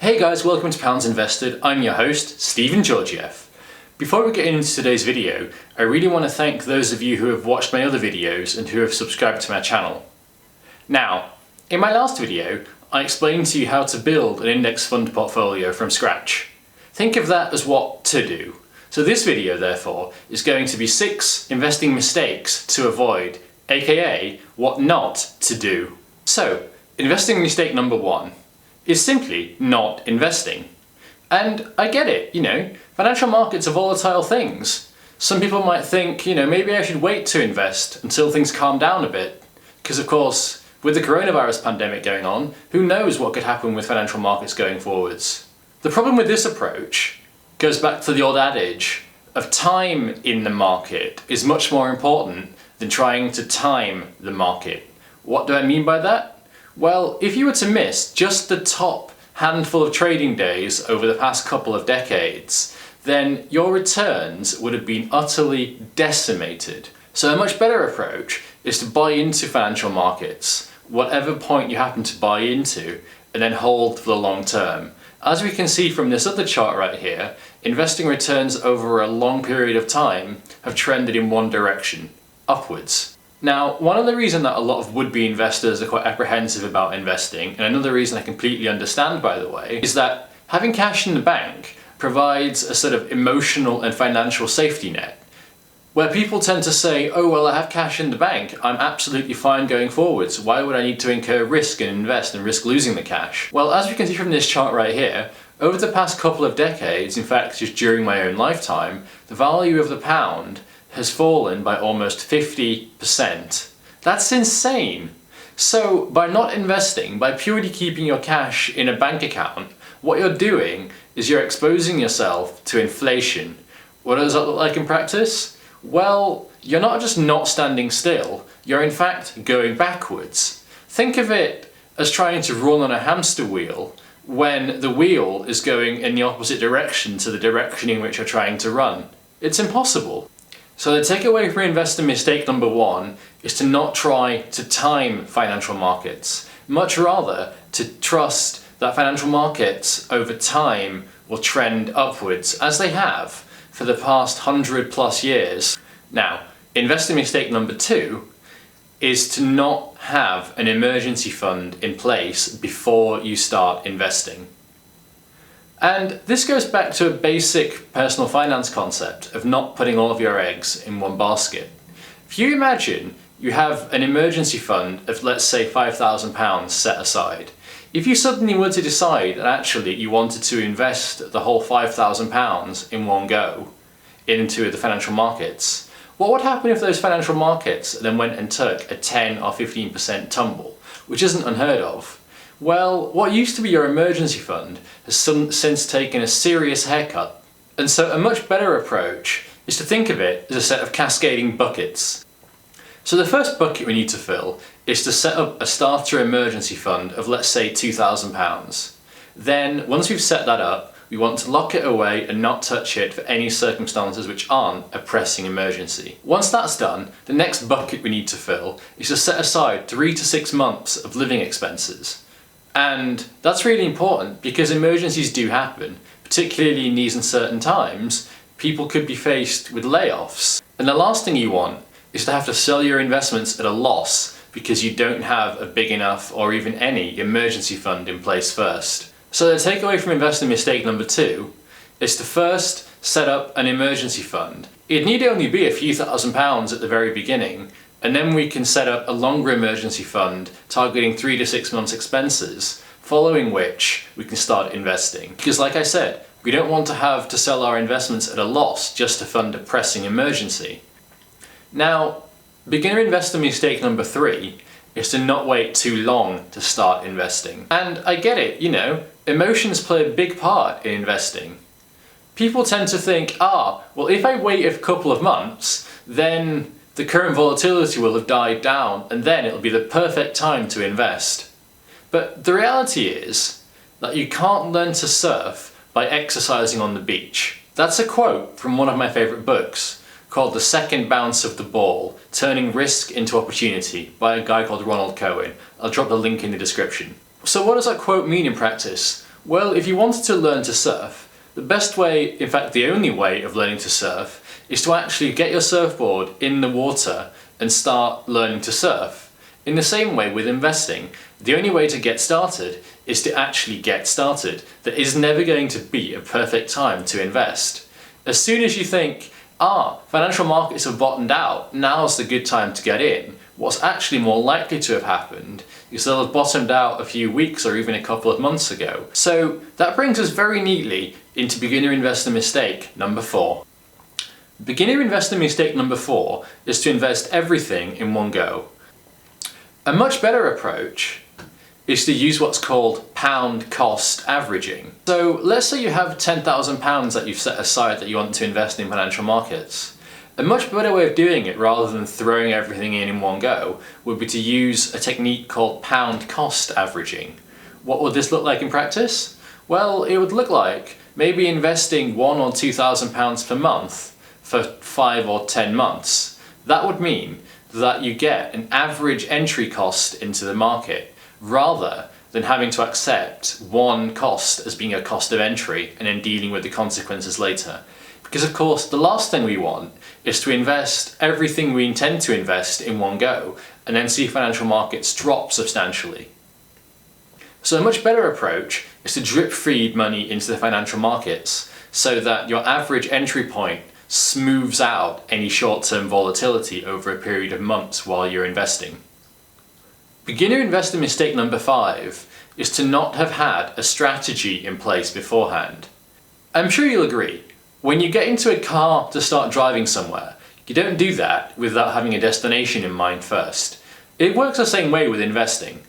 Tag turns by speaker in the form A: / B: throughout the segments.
A: Hey guys, welcome to Pounds Invested. I'm your host, Stephen Georgiev. Before we get into today's video, I really want to thank those of you who have watched my other videos and who have subscribed to my channel. Now, in my last video, I explained to you how to build an index fund portfolio from scratch. Think of that as what to do. So this video, therefore, is going to be 6 investing mistakes to avoid, aka what not to do. So, investing mistake number 1 is simply not investing. And I get it, financial markets are volatile things. Some people might think, maybe I should wait to invest until things calm down a bit. Because of course, with the coronavirus pandemic going on, who knows what could happen with financial markets going forwards. The problem with this approach goes back to the old adage of time in the market is much more important than trying to time the market. What do I mean by that? Well, if you were to miss just the top handful of trading days over the past couple of decades, then your returns would have been utterly decimated. So a much better approach is to buy into financial markets, whatever point you happen to buy into, and then hold for the long term. As we can see from this other chart right here, investing returns over a long period of time have trended in one direction, upwards. Now, one of the reasons that a lot of would-be investors are quite apprehensive about investing, and another reason I completely understand, by the way, is that having cash in the bank provides a sort of emotional and financial safety net, where people tend to say, oh well, I have cash in the bank, I'm absolutely fine going forwards, why would I need to incur risk and invest and risk losing the cash? Well, as we can see from this chart right here, over the past couple of decades, in fact just during my own lifetime, the value of the pound has fallen by almost 50%. That's insane! So by not investing, by purely keeping your cash in a bank account, what you're doing is you're exposing yourself to inflation. What does that look like in practice? Well, you're not just not standing still, you're in fact going backwards. Think of it as trying to run on a hamster wheel when the wheel is going in the opposite direction to the direction in which you're trying to run. It's impossible. So the takeaway from investor mistake number 1 is to not try to time financial markets, much rather to trust that financial markets over time will trend upwards, as they have for the past 100+ years. Now, investor mistake number 2 is to not have an emergency fund in place before you start investing. And this goes back to a basic personal finance concept of not putting all of your eggs in one basket. If you imagine you have an emergency fund of, let's say, £5,000 set aside, if you suddenly were to decide that actually you wanted to invest the whole £5,000 in one go into the financial markets, what would happen if those financial markets then went and took a 10 or 15% tumble, which isn't unheard of? Well, what used to be your emergency fund has since taken a serious haircut. And so a much better approach is to think of it as a set of cascading buckets. So the first bucket we need to fill is to set up a starter emergency fund of, let's say, £2,000. Then, once we've set that up, we want to lock it away and not touch it for any circumstances which aren't a pressing emergency. Once that's done, the next bucket we need to fill is to set aside 3 to 6 months of living expenses. And that's really important because emergencies do happen, particularly in these uncertain times. People could be faced with layoffs. And the last thing you want is to have to sell your investments at a loss because you don't have a big enough or even any emergency fund in place first. So the takeaway from investing mistake number 2 is to first set up an emergency fund. It need only be a few £1,000s at the very beginning, and then we can set up a longer emergency fund targeting 3 to 6 months expenses, following which we can start investing. Because like I said, we don't want to have to sell our investments at a loss just to fund a pressing emergency. Now, beginner investor mistake number 3 is to not wait too long to start investing. And I get it, emotions play a big part in investing. People tend to think, well, if I wait a couple of months, then the current volatility will have died down and then it'll be the perfect time to invest. But the reality is that you can't learn to surf by exercising on the beach. That's a quote from one of my favourite books called The Second Bounce of the Ball, Turning Risk into Opportunity by a guy called Ronald Cohen. I'll drop the link in the description. So what does that quote mean in practice? Well, if you wanted to learn to surf, the best way, in fact the only way of learning to surf, is to actually get your surfboard in the water and start learning to surf. In the same way with investing, the only way to get started is to actually get started. There is never going to be a perfect time to invest. As soon as you think, financial markets have bottomed out, now's the good time to get in, what's actually more likely to have happened is they'll have bottomed out a few weeks or even a couple of months ago. So that brings us very neatly into beginner investor mistake number 4. Beginner investor mistake number 4 is to invest everything in one go. A much better approach is to use what's called pound cost averaging. So let's say you have £10,000 that you've set aside that you want to invest in financial markets. A much better way of doing it, rather than throwing everything in one go, would be to use a technique called pound cost averaging. What would this look like in practice? Well, it would look like maybe investing £1,000 or £2,000 per month for 5 or 10 months. That would mean that you get an average entry cost into the market, rather than having to accept one cost as being a cost of entry and then dealing with the consequences later. Because of course the last thing we want is to invest everything we intend to invest in one go and then see financial markets drop substantially. So a much better approach is to drip feed money into the financial markets so that your average entry point smooths out any short-term volatility over a period of months while you're investing. Beginner investor mistake number 5 is to not have had a strategy in place beforehand. I'm sure you'll agree, when you get into a car to start driving somewhere, you don't do that without having a destination in mind first. It works the same way with investing.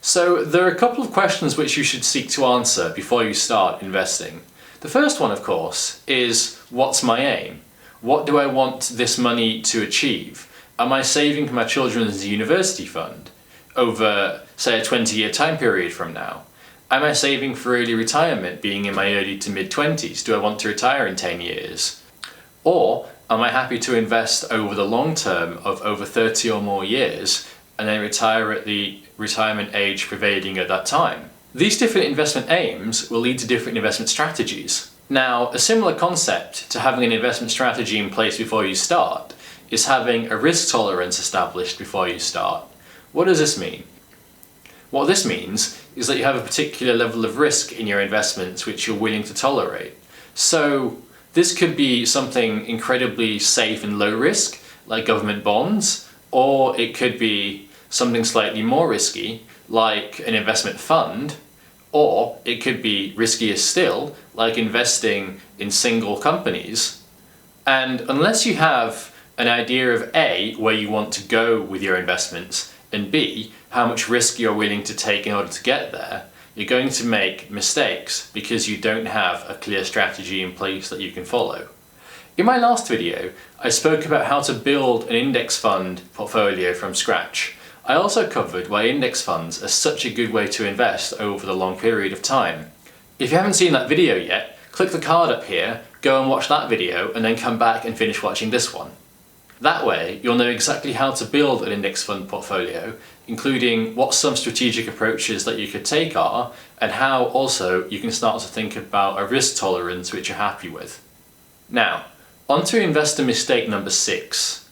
A: So there are a couple of questions which you should seek to answer before you start investing. The first one, of course, is what's my aim? What do I want this money to achieve? Am I saving for my children's university fund over, say, a 20-year time period from now? Am I saving for early retirement, being in my early to mid-20s? Do I want to retire in 10 years? Or am I happy to invest over the long term of over 30 or more years and then retire at the retirement age prevailing at that time? These different investment aims will lead to different investment strategies. Now, a similar concept to having an investment strategy in place before you start is having a risk tolerance established before you start. What does this mean? What this means is that you have a particular level of risk in your investments which you're willing to tolerate. So this could be something incredibly safe and low risk, like government bonds, or it could be something slightly more risky, like an investment fund, or it could be riskier still, like investing in single companies. And unless you have an idea of A, where you want to go with your investments, and B, how much risk you're willing to take in order to get there, you're going to make mistakes because you don't have a clear strategy in place that you can follow. In my last video, I spoke about how to build an index fund portfolio from scratch. I also covered why index funds are such a good way to invest over the long period of time. If you haven't seen that video yet, click the card up here, go and watch that video, and then come back and finish watching this one. That way, you'll know exactly how to build an index fund portfolio, including what some strategic approaches that you could take are, and how also you can start to think about a risk tolerance which you're happy with. Now, on to investor mistake number 6.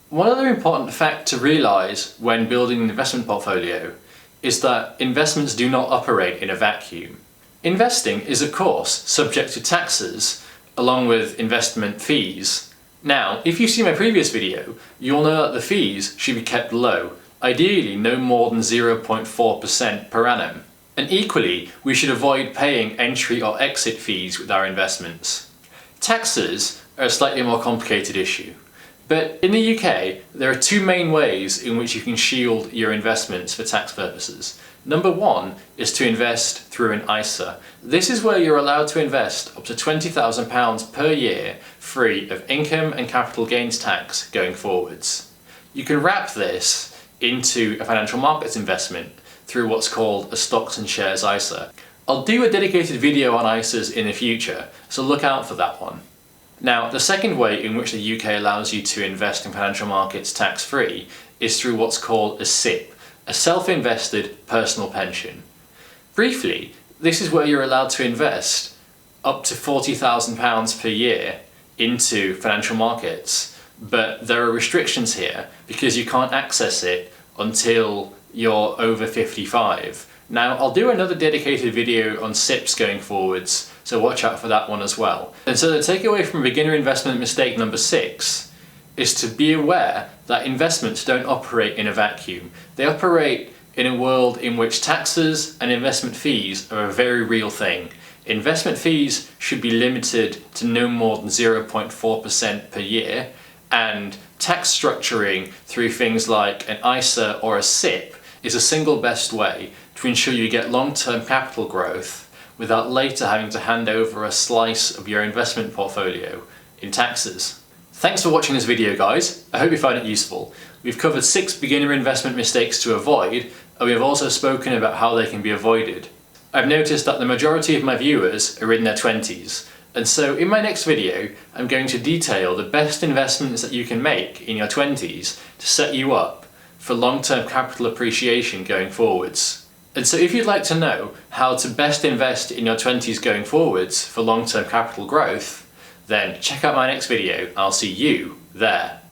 A: One other important fact to realise when building an investment portfolio is that investments do not operate in a vacuum. Investing is, of course, subject to taxes, along with investment fees. Now, if you see my previous video, you'll know that the fees should be kept low, ideally no more than 0.4% per annum. And equally, we should avoid paying entry or exit fees with our investments. Taxes are a slightly more complicated issue. But in the UK, there are 2 main ways in which you can shield your investments for tax purposes. Number 1 is to invest through an ISA. This is where you're allowed to invest up to £20,000 per year free of income and capital gains tax going forwards. You can wrap this into a financial markets investment through what's called a stocks and shares ISA. I'll do a dedicated video on ISAs in the future, so look out for that one. Now, the second way in which the UK allows you to invest in financial markets tax-free is through what's called a SIPP, a self-invested personal pension. Briefly, This is where you're allowed to invest up to £40,000 per year into financial markets, but there are restrictions here because you can't access it until you're over 55. Now, I'll do another dedicated video on SIPPs going forwards, so watch out for that one as well. And so the takeaway from beginner investment mistake number 6 is to be aware that investments don't operate in a vacuum. They operate in a world in which taxes and investment fees are a very real thing. Investment fees should be limited to no more than 0.4% per year, and tax structuring through things like an ISA or a SIPP is a single best way to ensure you get long-term capital growth without later having to hand over a slice of your investment portfolio in taxes. Thanks for watching this video, guys. I hope you found it useful. We've covered 6 beginner investment mistakes to avoid, and we have also spoken about how they can be avoided. I've noticed that the majority of my viewers are in their 20s, and so in my next video I'm going to detail the best investments that you can make in your 20s to set you up for long-term capital appreciation going forwards. And so if you'd like to know how to best invest in your 20s going forwards for long-term capital growth, then check out my next video. I'll see you there.